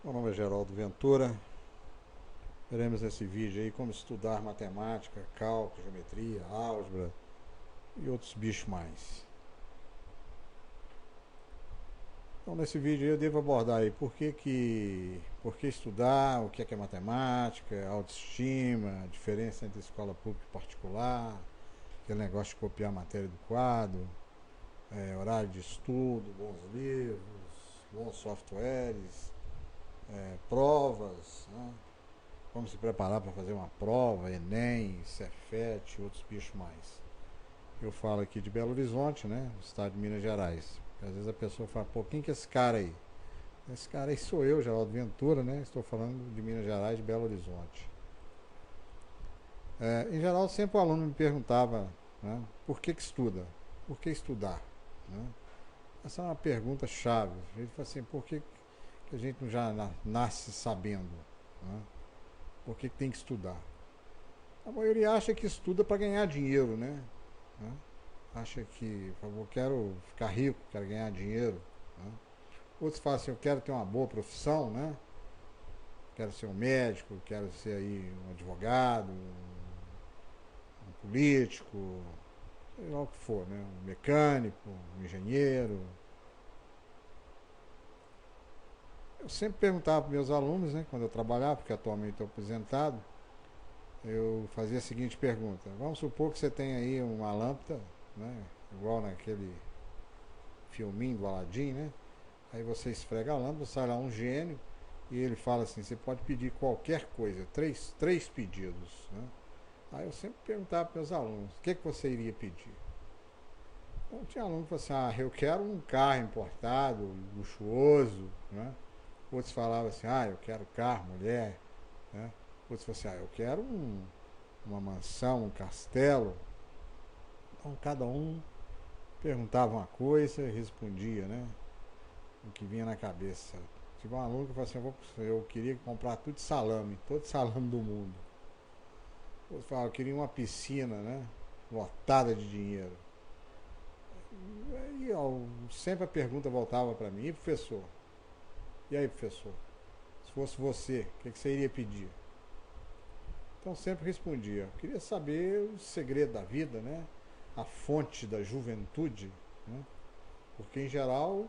Meu nome é Geraldo Ventura. Veremos nesse vídeo aí como estudar matemática, cálculo, geometria, álgebra e outros bichos mais. Então nesse vídeo aí eu devo abordar aí por que estudar, o que é matemática, autoestima, a diferença entre escola pública e particular, aquele negócio de copiar a matéria do quadro, horário de estudo, bons livros, bons softwares, provas, né? Como se preparar para fazer uma prova, Enem, Cefet e outros bichos mais. Eu falo aqui de Belo Horizonte, né? Estado de Minas Gerais. Às vezes a pessoa fala, pô, quem que é esse cara aí? Esse cara aí sou eu, Geraldo Ventura, né? Estou falando de Minas Gerais, de Belo Horizonte. Em geral, sempre o aluno me perguntava, né, por que estuda? Por que estudar? Né? Essa é uma pergunta chave. Ele fala assim, por que a gente não já nasce sabendo? Né? Por que tem que estudar? A maioria acha que estuda para ganhar dinheiro, né? Acha que, por favor, quero ficar rico, quero ganhar dinheiro. Né? Outros falam assim, eu quero ter uma boa profissão, né? Quero ser um médico, quero ser aí um advogado, um político, sei lá o que for, né? Um mecânico, um engenheiro. Eu sempre perguntava para meus alunos, né, quando eu trabalhava, porque atualmente estou aposentado, eu fazia a seguinte pergunta: vamos supor que você tem aí uma lâmpada, né, igual naquele filminho do Aladim, né? Aí você esfrega a lâmpada, sai lá um gênio e ele fala assim: você pode pedir qualquer coisa, três pedidos, né? Aí eu sempre perguntava para meus alunos: o que você iria pedir? Então tinha aluno que falava assim: eu quero um carro importado, luxuoso, né? Outros falavam assim: eu quero carro, mulher, né? Outros falavam assim: eu quero uma mansão, um castelo. Então cada um perguntava uma coisa e respondia, né? O que vinha na cabeça. Tive um aluno que falou assim: eu queria comprar tudo de salame, todo salame do mundo. Outro falava: eu queria uma piscina, né? Lotada de dinheiro. E sempre a pergunta voltava para mim: e professor? E aí, professor? Se fosse você, o que você iria pedir? Então sempre respondia: eu queria saber o segredo da vida, né? A fonte da juventude, né? Porque em geral,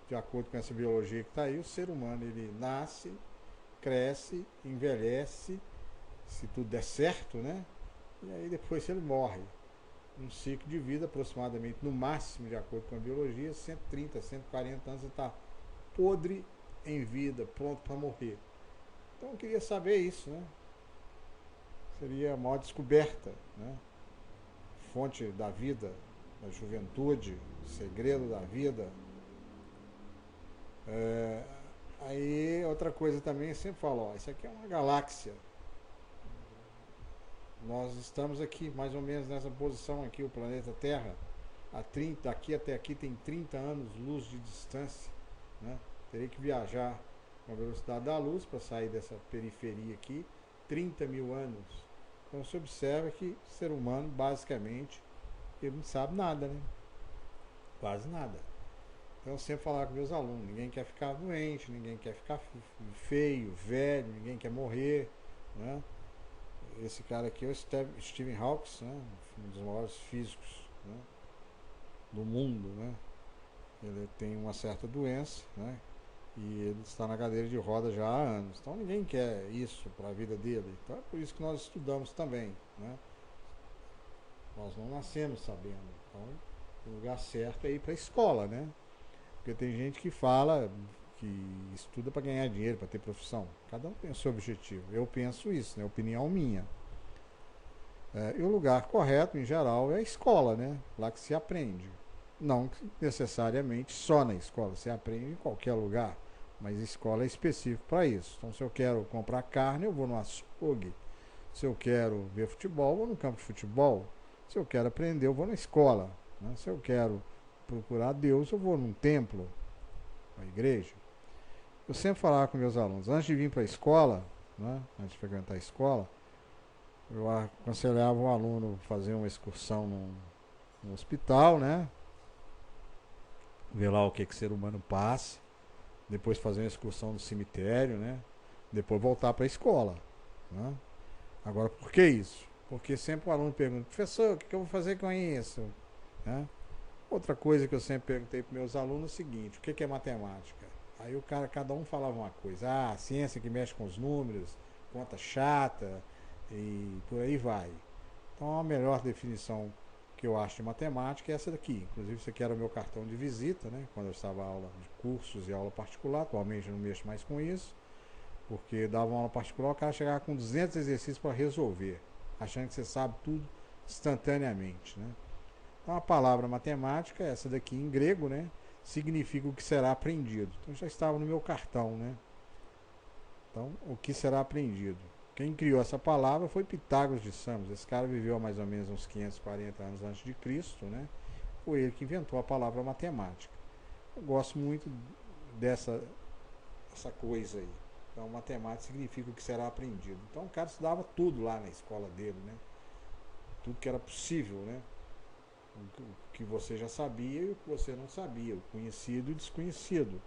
de acordo com essa biologia que está aí, o ser humano ele nasce, cresce, envelhece, se tudo der certo, né? E aí depois ele morre. Um ciclo de vida aproximadamente, no máximo, de acordo com a biologia, 130, 140 anos, ele está podre em vida, pronto para morrer. Então eu queria saber isso, né? Seria a maior descoberta, né? Fonte da vida, da juventude, segredo da vida. É, Aí outra coisa também, eu sempre falo, isso aqui é uma galáxia. Nós estamos aqui, mais ou menos nessa posição aqui, o planeta Terra. Daqui até aqui tem 30 anos luz de distância. Né? Teria que viajar com a velocidade da luz para sair dessa periferia aqui, 30 mil anos. Então se observa que o ser humano, basicamente, ele não sabe nada, né? Quase nada. Então eu sempre falava com meus alunos: ninguém quer ficar doente, ninguém quer ficar feio, velho, ninguém quer morrer. Né? Esse cara aqui é o Stephen Hawking, né? Um dos maiores físicos, né, do mundo. Né? Ele tem uma certa doença, né? E ele está na cadeira de roda já há anos. Então ninguém quer isso para a vida dele. Então é por isso que nós estudamos também. Né? Nós não nascemos sabendo. Então o lugar certo é ir para a escola, né? Porque tem gente que fala que estuda para ganhar dinheiro, para ter profissão. Cada um tem o seu objetivo. Eu penso isso, né? Opinião minha. E o lugar correto, em geral, é a escola, né? Lá que se aprende. Não necessariamente só na escola, você aprende em qualquer lugar, mas a escola é específica para isso. Então, se eu quero comprar carne, eu vou no açougue. Se eu quero ver futebol, eu vou no campo de futebol. Se eu quero aprender, eu vou na escola. Né? Se eu quero procurar Deus, eu vou num templo, uma igreja. Eu sempre falava com meus alunos, antes de vir para a escola, né, antes de frequentar a escola, eu aconselhava o aluno a fazer uma excursão num hospital, né? Ver lá o que o ser humano passa, depois fazer uma excursão no cemitério, né? Depois voltar para a escola, né? Agora, por que isso? Porque sempre o aluno pergunta, professor, o que eu vou fazer com isso? Né? Outra coisa que eu sempre perguntei para meus alunos é o seguinte, o que é matemática? Aí o cara, cada um falava uma coisa. Ah, ciência que mexe com os números, conta chata e por aí vai. Então a melhor definição que eu acho de matemática é essa daqui. Inclusive isso aqui era o meu cartão de visita, né? Quando eu estava aula de cursos e aula particular. Atualmente eu não mexo mais com isso, porque dava uma aula particular, o cara chegava com 200 exercícios para resolver, achando que você sabe tudo instantaneamente, né? Então a palavra matemática, essa daqui em grego, né? Significa o que será aprendido. Então já estava no meu cartão, né? Então, o que será aprendido? Quem criou essa palavra foi Pitágoras de Samos. Esse cara viveu há mais ou menos uns 540 anos antes de Cristo, né? Foi ele que inventou a palavra matemática. Eu gosto muito essa coisa aí. Então, matemática significa o que será aprendido. Então, o cara estudava tudo lá na escola dele, né? Tudo que era possível, né? O que você já sabia e o que você não sabia, o conhecido e o desconhecido.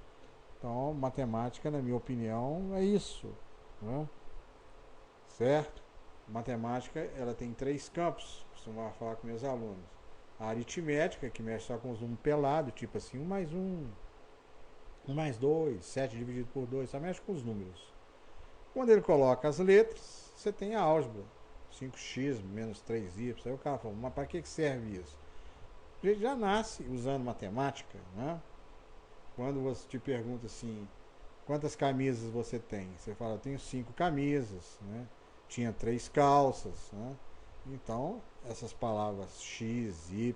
Então, matemática, na minha opinião, é isso, né? Certo? Matemática, ela tem 3 campos, costumava falar com meus alunos. A aritmética, que mexe só com os números pelados, tipo assim, 1 mais 1, 1 mais 2, 7 dividido por 2, só mexe com os números. Quando ele coloca as letras, você tem a álgebra, 5x menos 3y. Aí o cara fala, mas para que serve isso? A gente já nasce usando matemática, né? Quando você te pergunta assim, quantas camisas você tem? Você fala, eu tenho 5 camisas, né? Tinha 3 calças, né? Então, essas palavras x, y,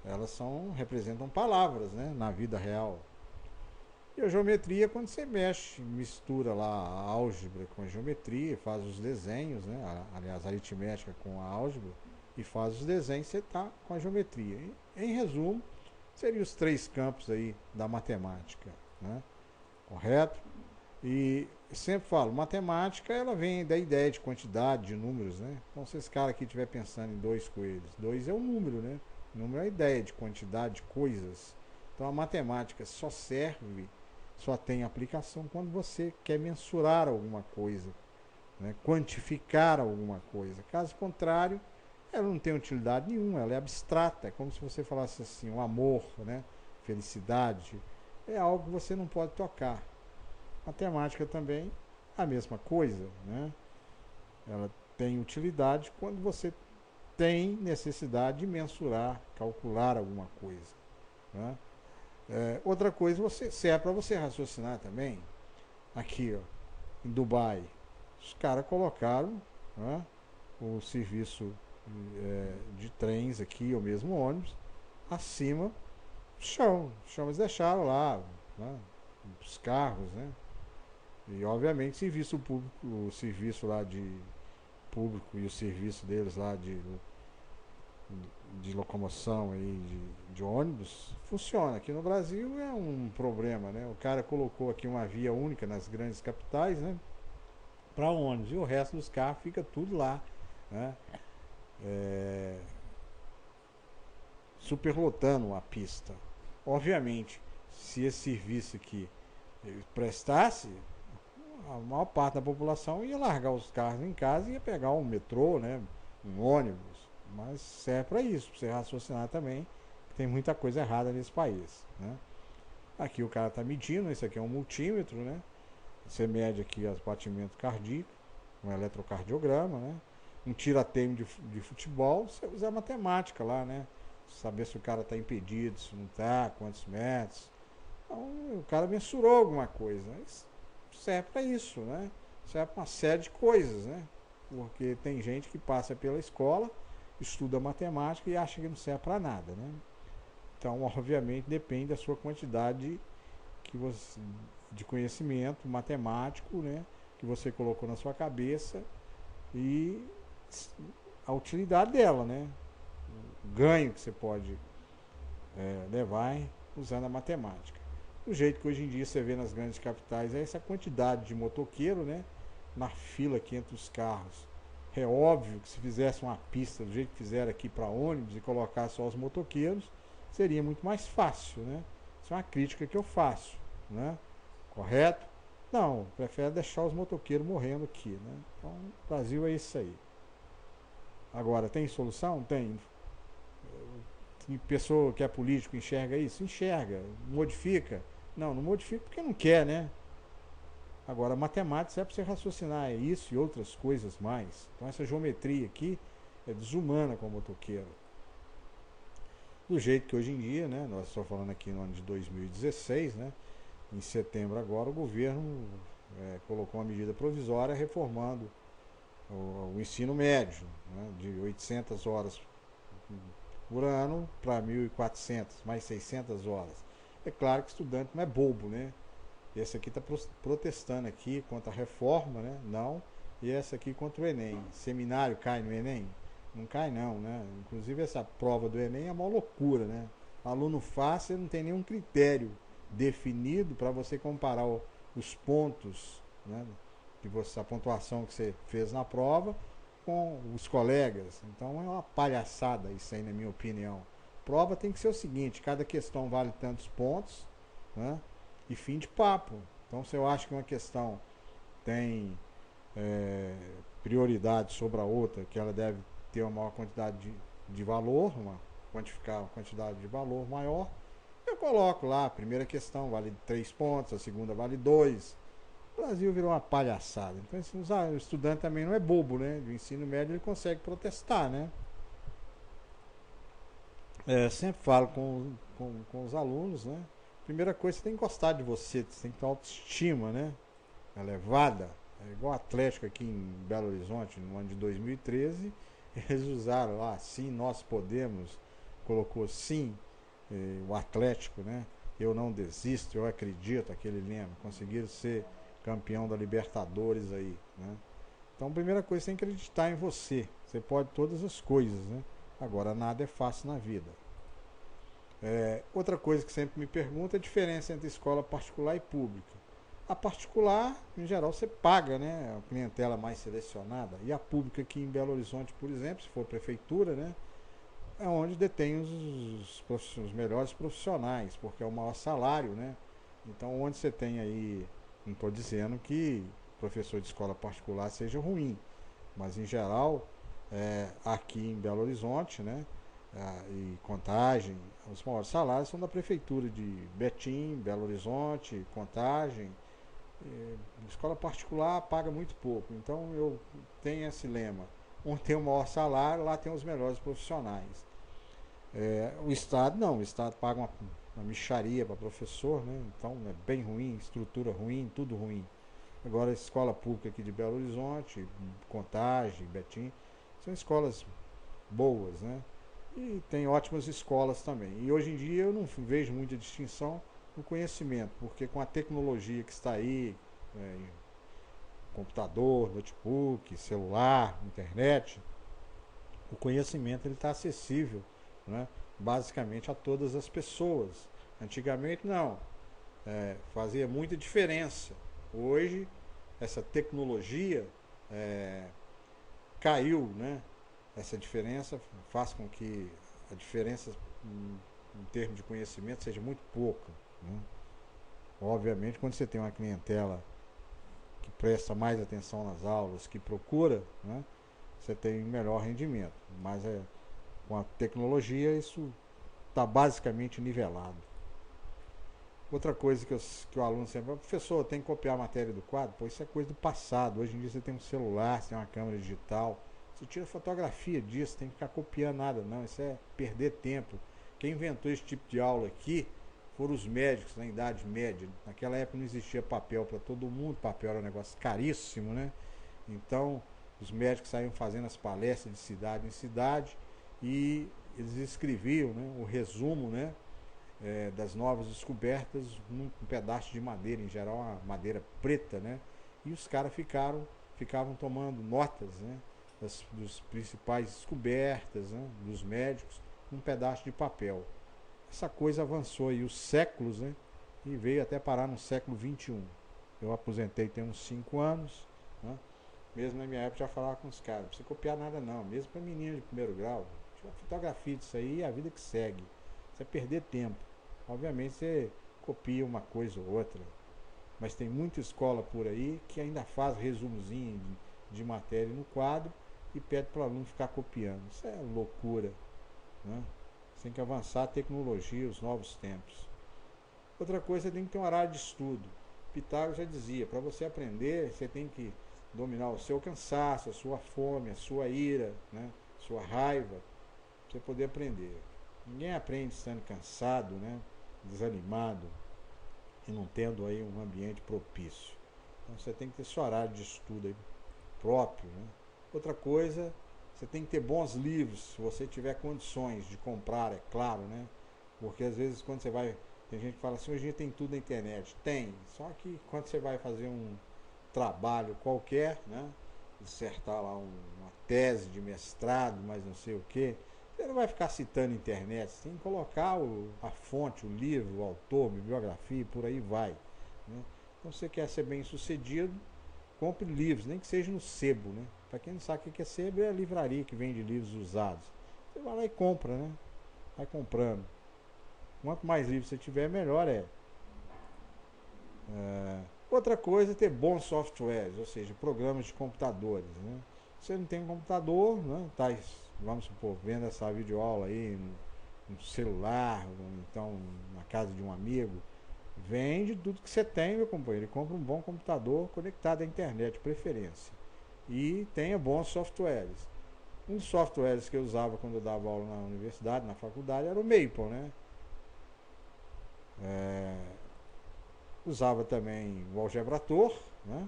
elas representam palavras, né? Na vida real. E a geometria, quando você mexe, mistura lá a álgebra com a geometria, faz os desenhos, né? Aliás, a aritmética com a álgebra, e faz os desenhos, você está com a geometria. E, em resumo, seriam os 3 campos aí da matemática, né? Correto? E sempre falo, matemática, ela vem da ideia de quantidade, de números, né? Então, se esse cara aqui estiver pensando em 2 coelhos, 2 é um número, né? O número é a ideia de quantidade de coisas. Então, a matemática só tem aplicação quando você quer mensurar alguma coisa, né? Quantificar alguma coisa. Caso contrário, ela não tem utilidade nenhuma, ela é abstrata. É como se você falasse assim, o amor, né? Felicidade, é algo que você não pode tocar. Matemática também, a mesma coisa, né? Ela tem utilidade quando você tem necessidade de mensurar, calcular alguma coisa, né? Outra coisa serve para você raciocinar também. Aqui, ó, em Dubai, os caras colocaram, né, o serviço de trens aqui, ou mesmo ônibus, acima do chão. Os chão deixaram lá, né, os carros, né? E obviamente serviço público, o serviço lá de público e o serviço deles lá de locomoção aí de ônibus funciona. Aqui no Brasil é um problema, né? O cara colocou aqui uma via única nas grandes capitais, né? Para ônibus, e o resto dos carros fica tudo lá, né? Superlotando a pista. Obviamente, se esse serviço aqui prestasse, a maior parte da população ia largar os carros em casa e ia pegar um metrô, né? Um ônibus. Mas serve para isso, para você raciocinar também, que tem muita coisa errada nesse país, né? Aqui o cara está medindo, isso aqui é um multímetro, né? Você mede aqui os batimentos cardíacos, um eletrocardiograma, né? Um tira-teimo de futebol, você usa a matemática lá, né? Saber se o cara está impedido, se não está, quantos metros. Então, o cara mensurou alguma coisa. Isso serve para isso, né? Serve para uma série de coisas, né? Porque tem gente que passa pela escola, estuda matemática e acha que não serve para nada, né? Então, obviamente, depende da sua quantidade de conhecimento matemático, né? Que você colocou na sua cabeça e a utilidade dela, né? O ganho que você pode levar usando a matemática. Do jeito que hoje em dia você vê nas grandes capitais é essa quantidade de motoqueiro, né? Na fila aqui entre os carros. É óbvio que se fizesse uma pista do jeito que fizeram aqui para ônibus e colocasse só os motoqueiros, seria muito mais fácil, né? Isso é uma crítica que eu faço, né? Correto? Não, prefere deixar os motoqueiros morrendo aqui, né? Então, o Brasil é isso aí. Agora, tem solução? Tem. Tem pessoa que é político enxerga isso? Enxerga. Modifica? Não, não modifica porque não quer, né? Agora, matemática é para você raciocinar isso e outras coisas mais. Então, essa geometria aqui é desumana com o motoqueiro. Do jeito que hoje em dia, né? Nós estamos falando aqui no ano de 2016, né? Em setembro agora, o governo colocou uma medida provisória reformando o ensino médio, né, de 800 horas por ano para 1.400, mais 600 horas. É claro que o estudante não é bobo, né? Esse aqui está protestando aqui contra a reforma, né? Não. E essa aqui contra o Enem. Seminário cai no Enem? Não cai não, né? Inclusive essa prova do Enem é uma loucura, né? O aluno faz, você não tem nenhum critério definido para você comparar os pontos, né? A pontuação que você fez na prova com os colegas. Então é uma palhaçada isso aí, na minha opinião. Prova tem que ser o seguinte: cada questão vale tantos pontos, né? E fim de papo. Então, se eu acho que uma questão tem prioridade sobre a outra, que ela deve ter uma maior quantidade de valor, quantificar uma quantidade de valor maior, eu coloco lá: a primeira questão vale 3 pontos, a segunda vale 2. O Brasil virou uma palhaçada. Então, o estudante também não é bobo, né? Do ensino médio ele consegue protestar, né? Sempre falo com os alunos, né? Primeira coisa, você tem que gostar de você, você tem que ter autoestima, né? Elevada. É igual o Atlético aqui em Belo Horizonte, no ano de 2013, eles usaram lá: sim, nós podemos, colocou sim, o Atlético, né? Eu não desisto, eu acredito, aquele lema. Conseguiram ser campeão da Libertadores aí, né? Então, a primeira coisa, você tem que acreditar em você. Você pode todas as coisas, né? Agora, nada é fácil na vida. Outra coisa que sempre me pergunta é a diferença entre escola particular e pública. A particular, em geral, você paga, né? A clientela mais selecionada. E a pública aqui em Belo Horizonte, por exemplo, se for prefeitura, né? É onde detém os melhores profissionais, porque é o maior salário, né? Então, onde você tem aí, não estou dizendo que professor de escola particular seja ruim, mas em geral, aqui em Belo Horizonte, né? E Contagem, os maiores salários são da prefeitura de Betim, Belo Horizonte, Contagem. Escola particular paga muito pouco, então eu tenho esse lema: onde tem o maior salário, lá tem os melhores profissionais. O Estado não, o Estado paga uma mixaria para professor, né? Então é bem ruim, estrutura ruim, tudo ruim. Agora, a escola pública aqui de Belo Horizonte, Contagem, Betim, são escolas boas, né? E tem ótimas escolas também. E hoje em dia eu não vejo muita distinção no conhecimento, porque com a tecnologia que está aí, computador, notebook, celular, internet, o conhecimento ele está acessível, né? Basicamente a todas as pessoas. Antigamente não, fazia muita diferença. Hoje essa tecnologia caiu, né? Essa diferença faz com que a diferença em termos de conhecimento seja muito pouca, né? Obviamente, quando você tem uma clientela que presta mais atenção nas aulas, que procura, né, você tem melhor rendimento. Mas com a tecnologia isso está basicamente nivelado. Outra coisa que o aluno sempre fala: professor, tem que copiar a matéria do quadro? Pô, isso é coisa do passado. Hoje em dia você tem um celular, você tem uma câmera digital, você tira fotografia disso, tem que ficar copiando nada, não. Isso é perder tempo. Quem inventou esse tipo de aula aqui foram os médicos na Idade Média. Naquela época não existia papel para todo mundo, papel era um negócio caríssimo, né? Então, os médicos saíam fazendo as palestras de cidade em cidade e eles escreviam, né, o resumo, né, das novas descobertas num pedaço de madeira, em geral uma madeira preta, né? E os caras ficavam tomando notas, né, dos principais descobertas, né, dos médicos, num pedaço de papel. Essa coisa avançou aí os séculos, né? E veio até parar no século XXI. Eu aposentei tem uns 5 anos, né? Mesmo na minha época já falava com os caras: não precisa copiar nada não, mesmo para menino de primeiro grau. Tira uma fotografia disso aí e a vida que segue. Você vai perder tempo. Obviamente você copia uma coisa ou outra, Mas tem muita escola por aí que ainda faz resumozinho de matéria no quadro e pede para o aluno ficar copiando. Isso é loucura, né? Você tem que avançar a tecnologia, os novos tempos. Outra coisa, você tem que ter um horário de estudo. Pitágoras já dizia, para você aprender, você tem que dominar o seu cansaço, a sua fome, a sua ira, né? Sua raiva, para você poder aprender. Ninguém aprende estando cansado, né? Desanimado e não tendo aí um ambiente propício. Então você tem que ter seu horário de estudo aí próprio, né? Outra coisa, você tem que ter bons livros, se você tiver condições de comprar, é claro, né? Porque às vezes quando você vai... Tem gente que fala assim, hoje em dia tem tudo na internet. Tem, só que quando você vai fazer um trabalho qualquer, né? Dissertar lá uma tese de mestrado, mas não sei o quê, você não vai ficar citando internet, você tem que colocar a fonte, o livro, o autor, a bibliografia e por aí vai, né? Então se você quer ser bem sucedido, compre livros, nem que seja no sebo, né? Para quem não sabe o que é sebo, é a livraria que vende livros usados. Você vai lá e compra, né? Vai comprando. Quanto mais livros você tiver, melhor é. Outra coisa é ter bons softwares, ou seja, programas de computadores, né? Você não tem um computador, né? Tá, vamos supor, vendo essa videoaula aí no celular, ou então na casa de um amigo, vende tudo que você tem, meu companheiro. Ele compra um bom computador conectado à internet, de preferência. E tenha bons softwares. Um dos softwares que eu usava quando eu dava aula na universidade, na faculdade, era o Maple, né? Usava também o Algebrator, né?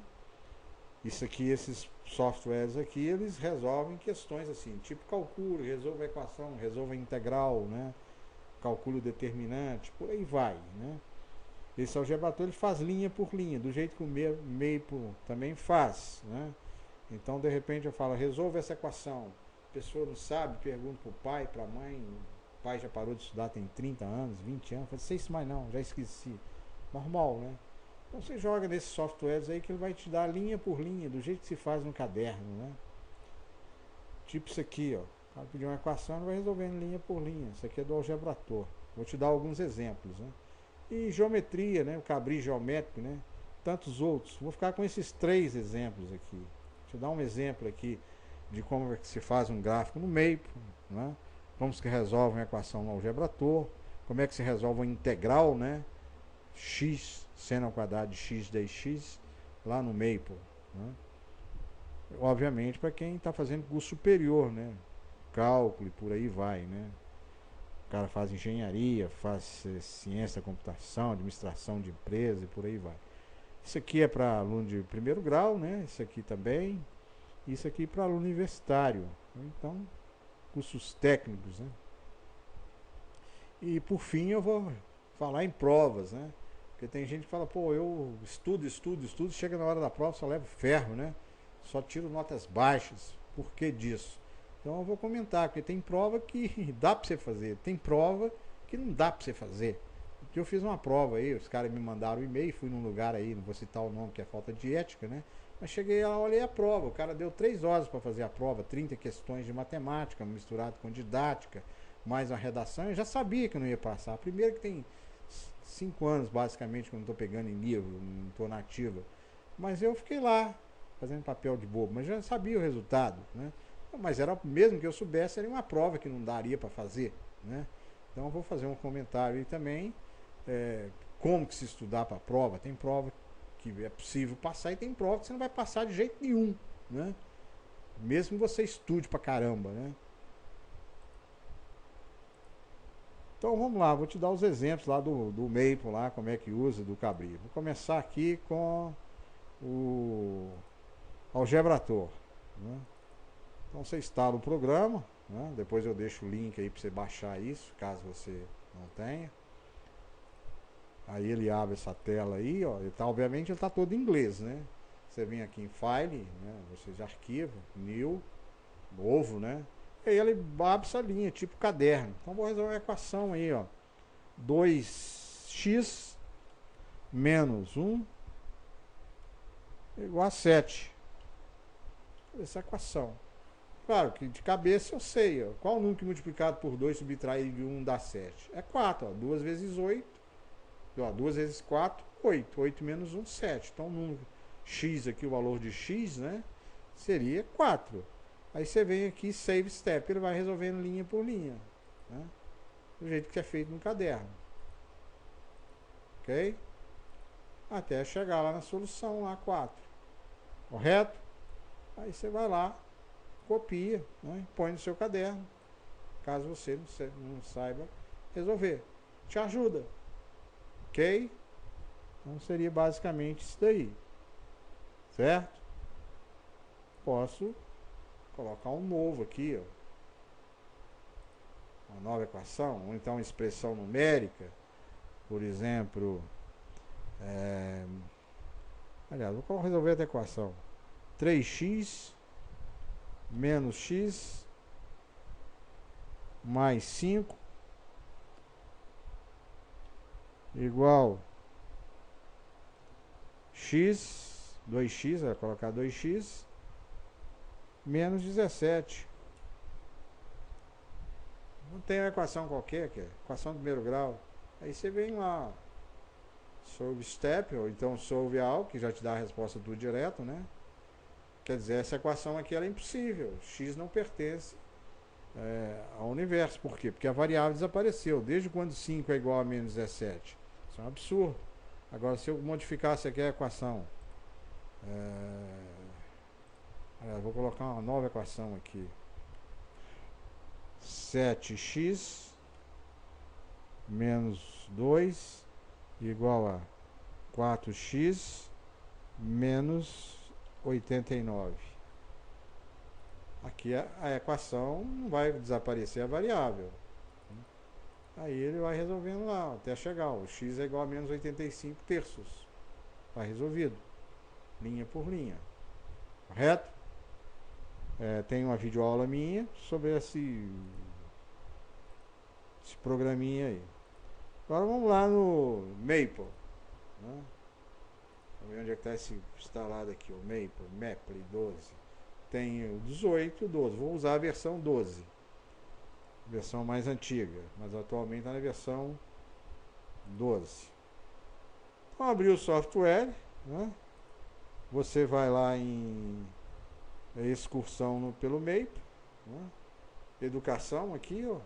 Isso aqui, esses softwares aqui, eles resolvem questões assim, tipo cálculo, resolva a equação, resolva a integral, né? Cálculo determinante, por aí vai, né? Esse Algebrator ele faz linha por linha, do jeito que o Maple também faz, né? Então, de repente, eu falo, resolva essa equação. A pessoa não sabe, pergunta para o pai, para a mãe. O pai já parou de estudar, tem 30 anos, 20 anos. Fala, sei isso mais não, já esqueci. Normal, né? Então, você joga nesses softwares aí que ele vai te dar linha por linha, do jeito que se faz no caderno, né? Tipo isso aqui, ó. O cara pediu uma equação, ele vai resolvendo linha por linha. Isso aqui é do Algebrator. Vou te dar alguns exemplos, né? E geometria, né? O cabris geométrico, né? Tantos outros. Vou ficar com esses 3 exemplos aqui. Deixa eu dar um exemplo aqui de como é que se faz um gráfico no Maple, né? Como se resolve uma equação no Algebrator, como é que se resolve uma integral, né? X seno ao quadrado de x dx lá no Maple, né? Obviamente para quem está fazendo curso superior, né? Cálculo e por aí vai, né? O cara faz engenharia, faz ciência da computação, administração de empresa e por aí vai. Isso aqui é para aluno de primeiro grau, né? Isso aqui também. Isso aqui para aluno universitário. Então, cursos técnicos, né? E por fim eu vou falar em provas, né? Porque tem gente que fala, pô, eu estudo, chega na hora da prova, só levo ferro, né? Só tiro notas baixas. Por que disso? Então eu vou comentar, porque tem prova que dá para você fazer, tem prova que não dá para você fazer. Eu fiz uma prova aí, os caras me mandaram um e-mail, fui num lugar aí, não vou citar o nome que é falta de ética, né? Mas cheguei lá, olhei a prova, o cara deu 3 horas para fazer a prova, 30 questões de matemática, misturado com didática, mais uma redação, eu já sabia que eu não ia passar. Primeiro que tem 5 anos, basicamente, que eu não estou pegando em livro, não estou na ativa. Mas eu fiquei lá, fazendo papel de bobo, mas já sabia o resultado, né? Mas era, mesmo que eu soubesse, era uma prova que não daria para fazer, né? Então eu vou fazer um comentário aí também, como que se estudar para a prova. Tem prova que é possível passar e tem prova que você não vai passar de jeito nenhum, né? Mesmo que você estude pra caramba, né? Então vamos lá, vou te dar os exemplos lá do Maple, lá, como é que usa, do Cabri. Vou começar aqui com o Algebrator, né? Então você instala o programa, né? Depois eu deixo o link aí para você baixar isso, caso você não tenha. Aí ele abre essa tela aí, ó. Obviamente ele está todo em inglês, né? Você vem aqui em File, né? Você já arquiva, New, novo, né? E aí ele abre essa linha, tipo caderno. Então vou resolver a equação aí, ó. 2x menos 1 igual a 7. Essa equação. Claro que de cabeça eu sei, ó. Qual o número que multiplicado por 2 subtraído de 1 dá 7? É 4, ó. 2 vezes 8. Ó, 2 vezes 4 8. 8 menos 1, 7. Então, no x aqui, o valor de x, né, seria 4. Aí você vem aqui, save step, ele vai resolvendo linha por linha, né, do jeito que é feito no caderno. Ok? Até chegar lá na solução, lá 4. Correto? Aí você vai lá, copia, né, e põe no seu caderno, caso você não saiba resolver. Te ajuda. Ok? Então seria basicamente isso daí. Certo? Posso colocar um novo aqui, ó. Uma nova equação, ou então expressão numérica, por exemplo, aliás, vou resolver essa equação. 3x menos x mais 5 igual x, 2x, vai colocar 2x menos 17. Não tem uma equação qualquer, que é equação de primeiro grau. Aí você vem lá, solve step, ou então solve all, que já te dá a resposta tudo direto, né? Quer dizer, essa equação aqui ela é impossível. X não pertence ao universo. Por quê? Porque a variável desapareceu. Desde quando 5 é igual a menos 17? Isso é um absurdo. Agora, se eu modificasse aqui a equação, vou colocar uma nova equação aqui. 7x menos 2 igual a 4x menos 89. Aqui a equação não vai desaparecer a variável. Aí ele vai resolvendo lá, até chegar. O x é igual a menos 85 terços. Está resolvido. Linha por linha. Correto? Tem uma videoaula minha sobre esse programinha aí. Agora vamos lá no Maple. Né? Vamos ver onde é que está esse instalado aqui, o Maple 12. Tem o 18 e o 12. Vou usar a versão 12. Versão mais antiga. Mas atualmente está na versão 12. Então abrir o software. Né? Você vai lá em excursão pelo Maple. Né? Educação aqui, ó.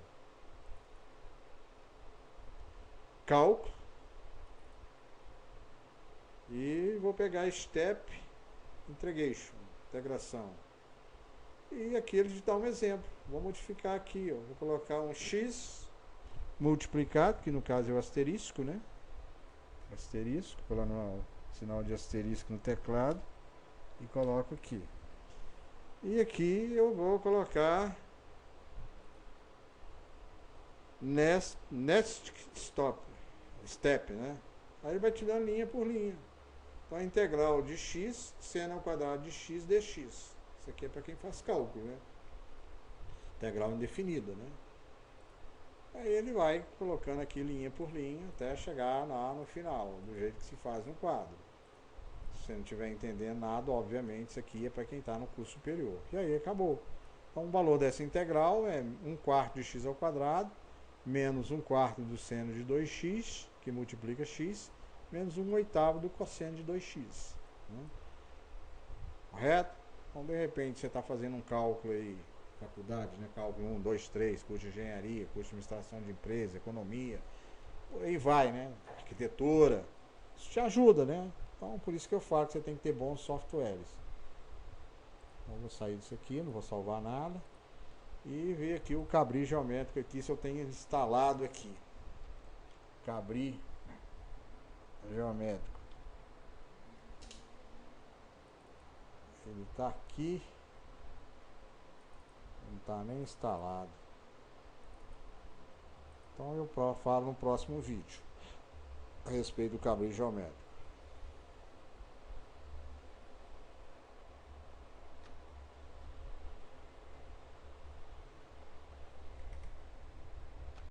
Cálculo. E vou pegar Step integração. E aqui ele dá um exemplo. Vou modificar aqui, ó. Vou colocar um x multiplicado, que no caso é o asterisco, né? Asterisco, colocar o sinal de asterisco no teclado e coloco aqui. E aqui eu vou colocar next step, né? Aí ele vai te dar linha por linha. Então a integral de x, seno ao quadrado de x dx. Isso aqui é para quem faz cálculo, né? Integral indefinida, né? Aí ele vai colocando aqui linha por linha até chegar lá no final, do jeito que se faz no quadro. Se você não estiver entendendo nada, obviamente isso aqui é para quem está no curso superior. E aí acabou. Então o valor dessa integral é 1/4 de x ao quadrado menos 1/4 do seno de 2x, que multiplica x, menos 1/8 do cosseno de 2x. Né? Correto? Então, de repente, você está fazendo um cálculo aí, faculdade, né? Cálculo 1, 2, 3, curso de engenharia, curso de administração de empresa, economia, por aí vai, né? Arquitetura. Isso te ajuda, né? Então, por isso que eu falo que você tem que ter bons softwares. Então, eu vou sair disso aqui, não vou salvar nada. E ver aqui o cabri geométrico aqui, se eu tenho instalado aqui. Cabri geométrico. Ele está aqui. Não está nem instalado. Então eu falo no próximo vídeo a respeito do cabri geométrico.